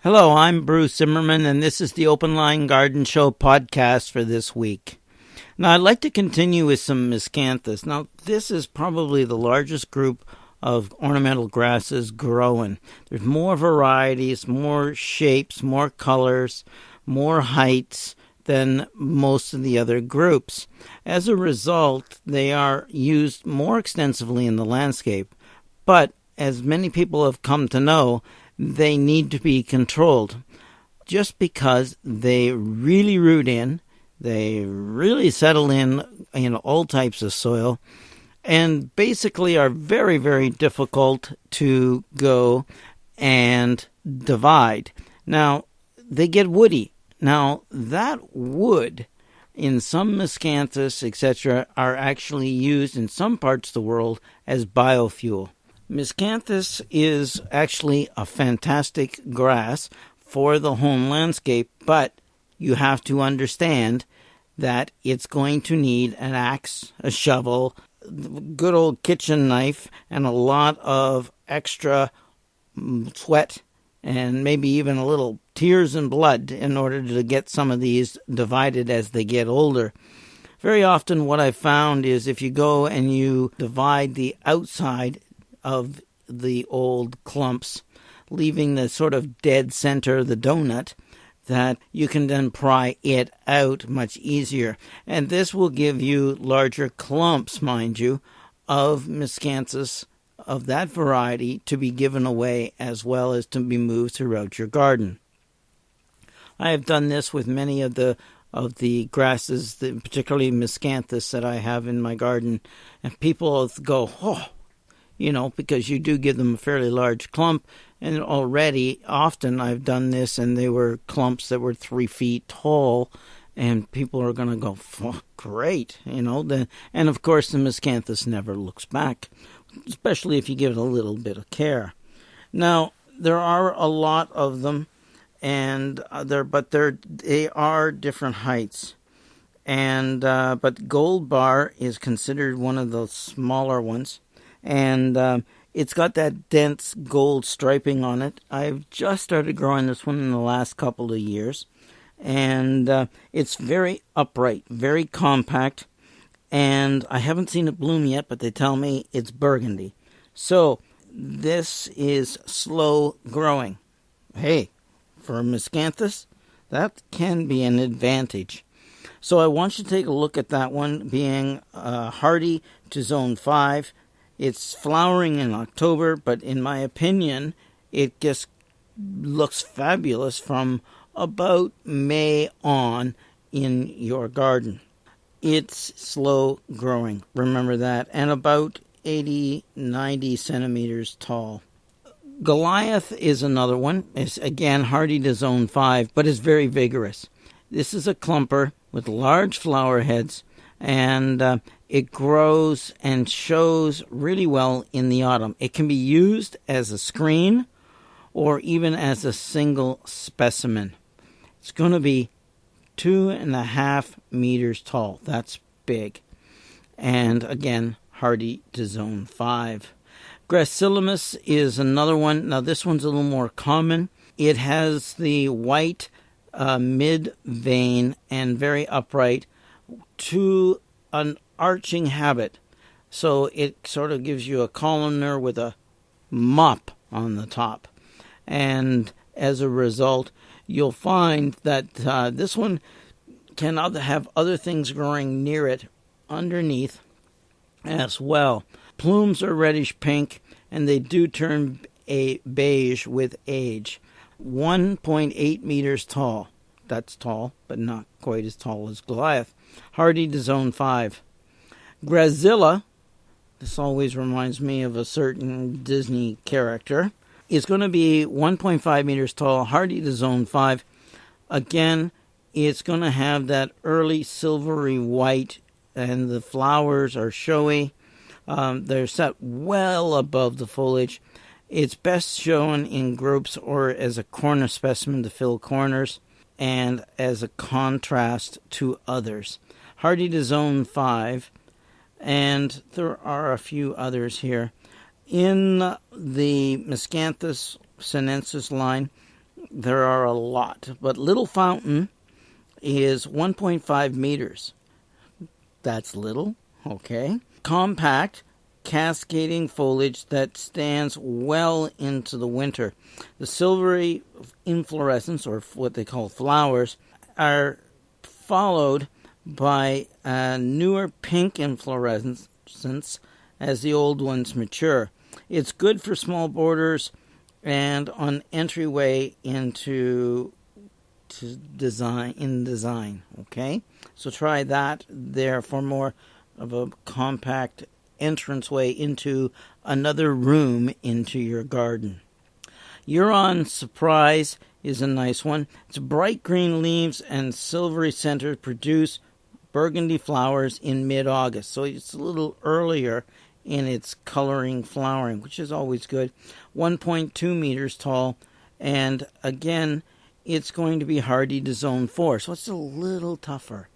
Hello, I'm Bruce Zimmerman, and this is the Open Line Garden Show podcast for this week. Now, I'd like to continue with some Miscanthus. Now, this is probably the largest group of ornamental grasses growing. There's more varieties, more shapes, more colors, more heights than most of the other groups. As a result, they are used more extensively in the landscape, but as many people have come to know, they need to be controlled just because they really root in, they really settle in all types of soil, and basically are very, very difficult to go and divide. Now, they get woody. Now, that wood in some Miscanthus, etc., are actually used in some parts of the world as biofuel. Miscanthus is actually a fantastic grass for the home landscape, but you have to understand that it's going to need an axe, a shovel, good old kitchen knife, and a lot of extra sweat and maybe even a little tears and blood in order to get some of these divided as they get older. Very often what I've found is if you go and you divide the outside of the old clumps, leaving the sort of dead center, the donut, that you can then pry it out much easier. And this will give you larger clumps, mind you, of Miscanthus of that variety to be given away as well as to be moved throughout your garden. I have done this with many of the grasses, particularly Miscanthus that I have in my garden, and people go, oh, because you do give them a fairly large clump, and already often I've done this, and they were clumps that were 3 feet tall, and people are going to go, oh, great, and of course the Miscanthus never looks back, especially if you give it a little bit of care. Now, there are a lot of them, and they are different heights, and but Gold Bar is considered one of the smaller ones. And it's got that dense gold striping on it. I've just started growing this one in the last couple of years. And it's very upright, very compact. And I haven't seen it bloom yet, but they tell me it's burgundy. So this is slow growing. Hey, for Miscanthus, that can be an advantage. So I want you to take a look at that one being hardy to zone 5. It's flowering in October, but in my opinion, it just looks fabulous from about May on in your garden. It's slow growing, remember that, and about 80-90 centimeters tall. Goliath is another one. It's again hardy to zone 5, but is very vigorous. This is a clumper with large flower heads, and it grows and shows really well in the autumn. It can be used as a screen or even as a single specimen. It's going to be 2.5 meters tall. That's big. And again, hardy to zone 5. Gracilis is another one. Now this one's a little more common. It has the white mid-vein and very upright to an arching habit. So it sort of gives you a columnar with a mop on the top. And as a result, you'll find that this one can have other things growing near it underneath as well. Plumes are reddish pink, and they do turn a beige with age. 1.8 meters tall. That's tall, but not quite as tall as Goliath. Hardy to zone 5. Grazilla, this always reminds me of a certain Disney character, is going to be 1.5 meters tall, hardy to zone 5. Again, it's going to have that early silvery white, and the flowers are showy. They're set well above the foliage. It's best shown in groups or as a corner specimen to fill corners and as a contrast to others. Hardy to zone 5, and there are a few others here. In the Miscanthus Sinensis line, there are a lot. But Little Fountain is 1.5 meters. That's little, okay. Compact, cascading foliage that stands well into the winter. The silvery inflorescence, or what they call flowers, are followed by a newer pink inflorescence as the old ones mature. It's good for small borders and on entryway into design, okay? So try that there for more of a compact entranceway into another room into your garden. Huron Surprise is a nice one. Its bright green leaves and silvery center produce burgundy flowers in mid-August. So it's a little earlier in its coloring flowering, which is always good. 1.2 meters tall, and again, it's going to be hardy to zone 4, so it's a little tougher.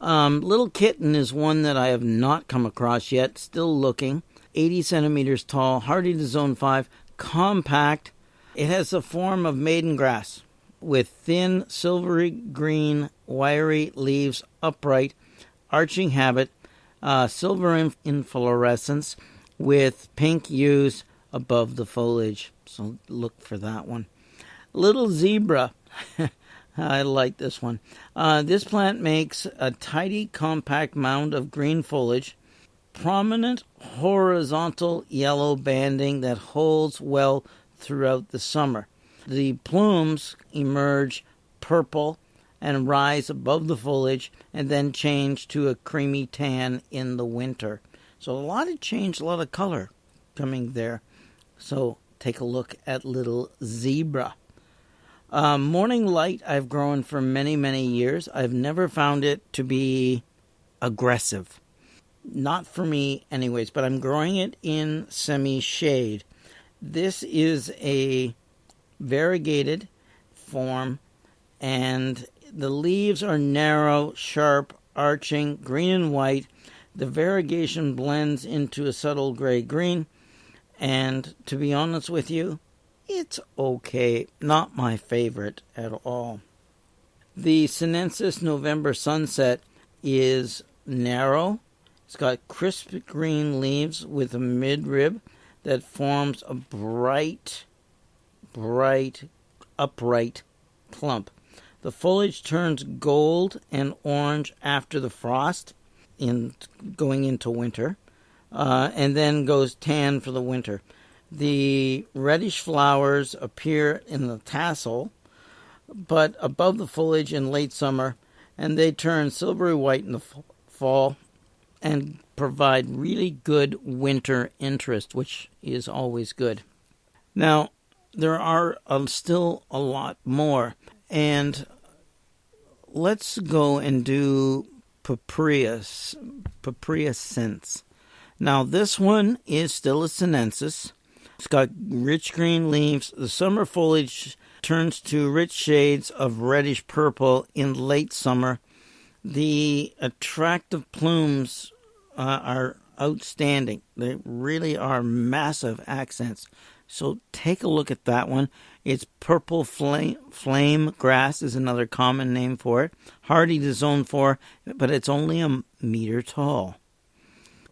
Little Kitten is one that I have not come across yet, still looking. 80 centimeters tall, hardy to zone 5, compact. It has the form of maiden grass with thin, silvery green, wiry leaves, upright, arching habit, silver inflorescence with pink hues above the foliage. So look for that one. Little Zebra. I like this one. This plant makes a tidy, compact mound of green foliage, prominent horizontal yellow banding that holds well throughout the summer. The plumes emerge purple and rise above the foliage and then change to a creamy tan in the winter. So a lot of change, a lot of color coming there. So take a look at Little Zebra. Morning Light I've grown for many, many years. I've never found it to be aggressive. Not for me anyways, but I'm growing it in semi-shade. This is a variegated form, and the leaves are narrow, sharp, arching, green and white. The variegation blends into a subtle gray-green, and to be honest with you, it's okay. Not my favorite at all. The Sinensis November Sunset is narrow. It's got crisp green leaves with a midrib that forms a bright, upright clump. The foliage turns gold and orange after the frost going into winter, and then goes tan for the winter. The reddish flowers appear in the tassel, but above the foliage in late summer, and they turn silvery white in the fall and provide really good winter interest, which is always good. Now, there are still a lot more, and let's go and do Papyrus Sinensis. Now, this one is still a Sinensis. It's got rich green leaves. The summer foliage turns to rich shades of reddish purple in late summer. The attractive plumes are outstanding. They really are massive accents. So take a look at that one. It's purple flame grass is another common name for it. Hardy to zone 4, but it's only a meter tall.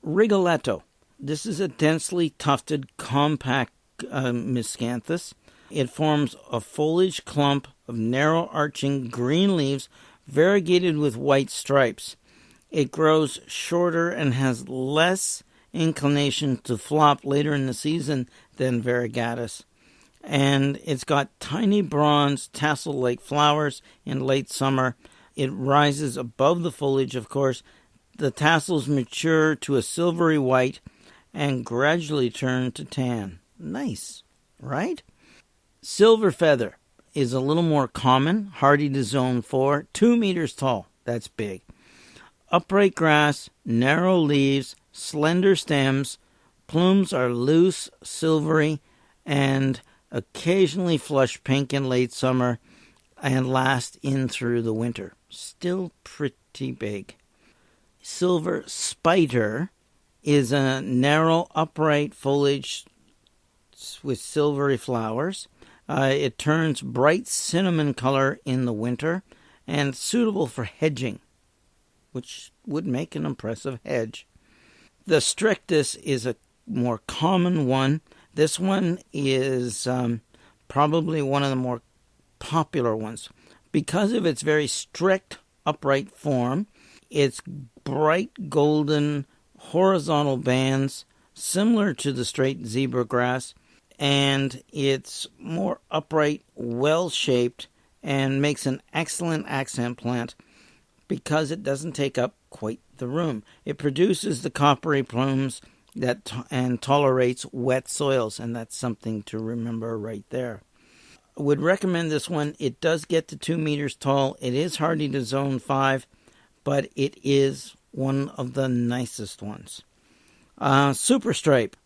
Rigoletto. This is a densely tufted, compact Miscanthus. It forms a foliage clump of narrow arching green leaves variegated with white stripes. It grows shorter and has less inclination to flop later in the season than variegatus. And it's got tiny bronze tassel-like flowers in late summer. It rises above the foliage, of course. The tassels mature to a silvery white and gradually turn to tan. Nice, right? Silver feather is a little more common, hardy to zone 4, 2 meters tall. That's big. Upright grass, narrow leaves, slender stems. Plumes are loose, silvery, and occasionally flush pink in late summer and last in through the winter. Still pretty big. Silver spider is a narrow, upright foliage with silvery flowers. It turns bright cinnamon color in the winter and suitable for hedging, which would make an impressive hedge. The strictus is a more common one. This one is probably one of the more popular ones. Because of its very strict upright form, its bright golden horizontal bands, similar to the straight zebra grass, and it's more upright, well-shaped, and makes an excellent accent plant because it doesn't take up quite the room. It produces the coppery plumes and tolerates wet soils, and that's something to remember right there. I would recommend this one. It does get to 2 meters tall. It is hardy to zone 5, but it is one of the nicest ones. Super Stripe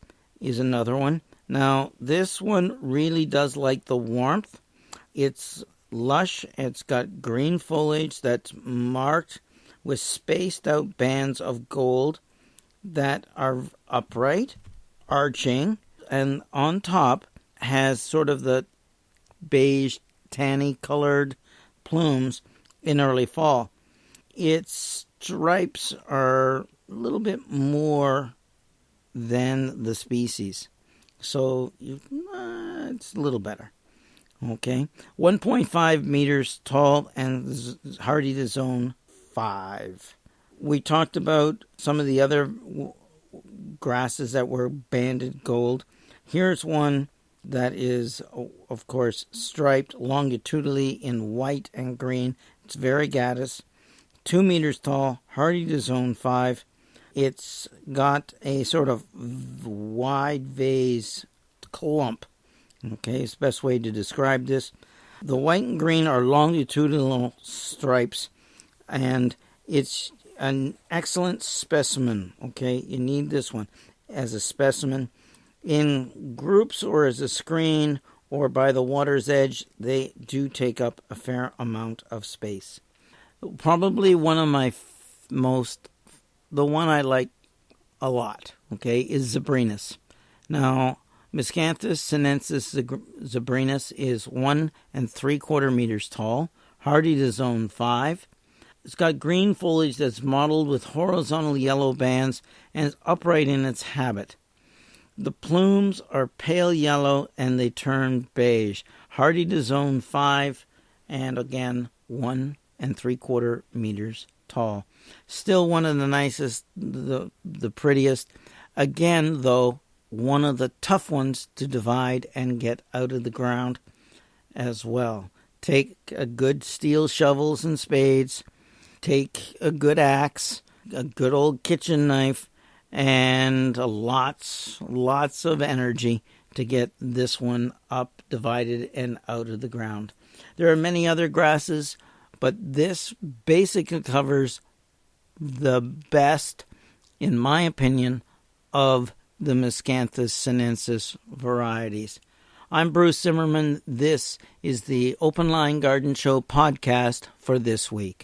is another one. Now, this one really does like the warmth. It's lush. It's got green foliage that's marked with spaced out bands of gold that are upright, arching, and on top has sort of the beige, tanny colored plumes in early fall. Its stripes are a little bit more than the species, so it's a little better. Okay, 1.5 meters tall and hardy to zone 5. We talked about some of the other grasses that were banded gold. Here's one that is, of course, striped longitudinally in white and green. It's variegatus, 2 meters tall, hardy to zone 5. It's got a sort of wide vase clump. Okay, it's the best way to describe this. The white and green are longitudinal stripes, and it's an excellent specimen. Okay, you need this one as a specimen. In groups or as a screen or by the water's edge, they do take up a fair amount of space. Probably one of my the one I like a lot, okay, is Zabrinus. Now, Miscanthus Sinensis Zabrinus is 1 3/4 meters tall, hardy to zone 5. It's got green foliage that's mottled with horizontal yellow bands and is upright in its habit. The plumes are pale yellow and they turn beige, hardy to zone 5, and again 1 3/4 meters tall. Still one of the nicest, the prettiest. Again, though, one of the tough ones to divide and get out of the ground as well. Take a good steel shovels and spades, take a good axe, a good old kitchen knife, and lots of energy to get this one up, divided, and out of the ground. There are many other grasses, but this basically covers the best, in my opinion, of the Miscanthus Sinensis varieties. I'm Bruce Zimmerman. This is the Open Line Garden Show podcast for this week.